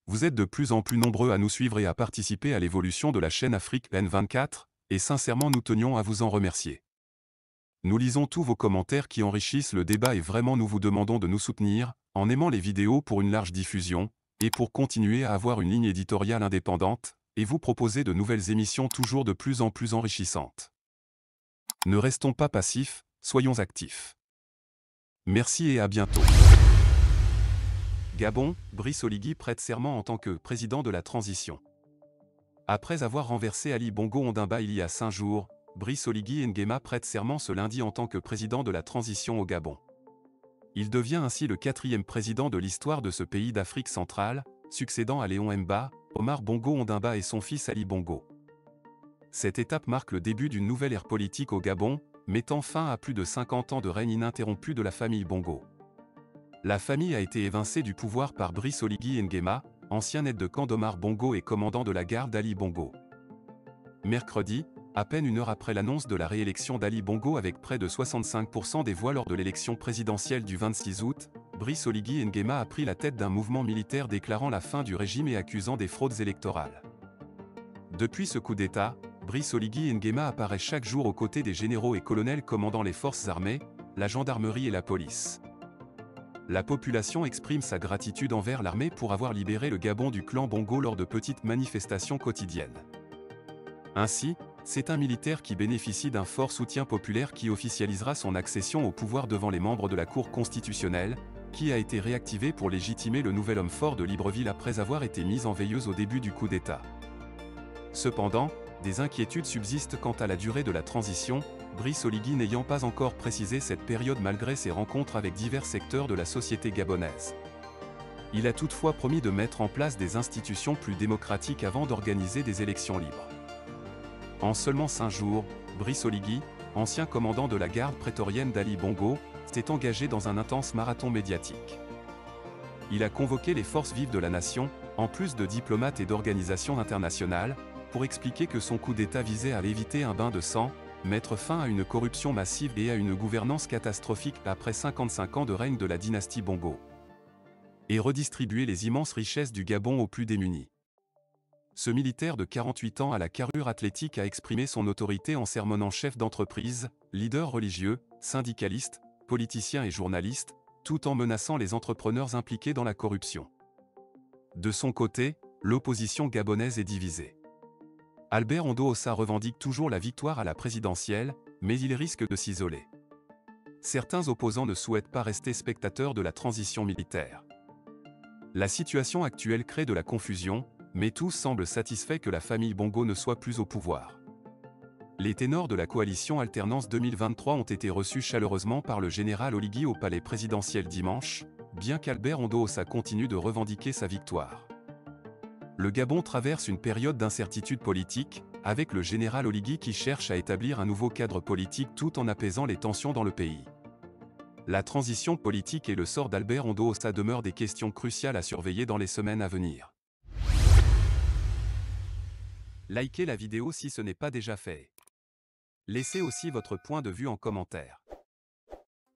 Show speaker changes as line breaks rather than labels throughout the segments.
Vous êtes de plus en plus nombreux à nous suivre et à participer à l'évolution de la chaîne Afrique N24, et sincèrement nous tenions à vous en remercier. Nous lisons tous vos commentaires qui enrichissent le débat et vraiment nous vous demandons de nous soutenir, en aimant les vidéos pour une large diffusion, et pour continuer à avoir une ligne éditoriale indépendante, et vous proposer de nouvelles émissions toujours de plus en plus enrichissantes. Ne restons pas passifs, soyons actifs. Merci et à bientôt. Gabon, Brice Oligui prête serment en tant que président de la transition. Après avoir renversé Ali Bongo Ondimba il y a 5 jours, Brice Oligui Nguema prête serment ce lundi en tant que président de la transition au Gabon. Il devient ainsi le 4e président de l'histoire de ce pays d'Afrique centrale, succédant à Léon Mba, Omar Bongo Ondimba et son fils Ali Bongo. Cette étape marque le début d'une nouvelle ère politique au Gabon, mettant fin à plus de 50 ans de règne ininterrompu de la famille Bongo. La famille a été évincée du pouvoir par Brice Oligui Nguema, ancien aide de camp d'Omar Bongo et commandant de la garde d'Ali Bongo. Mercredi, à peine une heure après l'annonce de la réélection d'Ali Bongo avec près de 65% des voix lors de l'élection présidentielle du 26 août, Brice Oligui Nguema a pris la tête d'un mouvement militaire déclarant la fin du régime et accusant des fraudes électorales. Depuis ce coup d'État, Brice Oligui Nguema apparaît chaque jour aux côtés des généraux et colonels commandant les forces armées, la gendarmerie et la police. La population exprime sa gratitude envers l'armée pour avoir libéré le Gabon du clan Bongo lors de petites manifestations quotidiennes. Ainsi, c'est un militaire qui bénéficie d'un fort soutien populaire qui officialisera son accession au pouvoir devant les membres de la Cour constitutionnelle, qui a été réactivée pour légitimer le nouvel homme fort de Libreville après avoir été mis en veilleuse au début du coup d'État. Cependant, des inquiétudes subsistent quant à la durée de la transition, Brice Oligui n'ayant pas encore précisé cette période malgré ses rencontres avec divers secteurs de la société gabonaise. Il a toutefois promis de mettre en place des institutions plus démocratiques avant d'organiser des élections libres. En seulement 5 jours, Brice Oligui, ancien commandant de la garde prétorienne d'Ali Bongo, s'est engagé dans un intense marathon médiatique. Il a convoqué les forces vives de la nation, en plus de diplomates et d'organisations internationales, pour expliquer que son coup d'État visait à éviter un bain de sang, mettre fin à une corruption massive et à une gouvernance catastrophique après 55 ans de règne de la dynastie Bongo. Et redistribuer les immenses richesses du Gabon aux plus démunis. Ce militaire de 48 ans à la carrure athlétique a exprimé son autorité en sermonnant chef d'entreprise, leader religieux, syndicaliste, politicien et journaliste, tout en menaçant les entrepreneurs impliqués dans la corruption. De son côté, l'opposition gabonaise est divisée. Albert Ondo-Ossa revendique toujours la victoire à la présidentielle, mais il risque de s'isoler. Certains opposants ne souhaitent pas rester spectateurs de la transition militaire. La situation actuelle crée de la confusion, mais tous semblent satisfaits que la famille Bongo ne soit plus au pouvoir. Les ténors de la coalition Alternance 2023 ont été reçus chaleureusement par le général Oligui au palais présidentiel dimanche, bien qu'Albert Ondo-Ossa continue de revendiquer sa victoire. Le Gabon traverse une période d'incertitude politique, avec le général Oligui qui cherche à établir un nouveau cadre politique tout en apaisant les tensions dans le pays. La transition politique et le sort d'Albert Ondo-Ossa demeurent des questions cruciales à surveiller dans les semaines à venir. Likez la vidéo si ce n'est pas déjà fait. Laissez aussi votre point de vue en commentaire.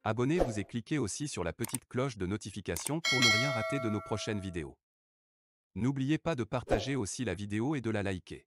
Abonnez-vous et cliquez aussi sur la petite cloche de notification pour ne rien rater de nos prochaines vidéos. N'oubliez pas de partager aussi la vidéo et de la liker.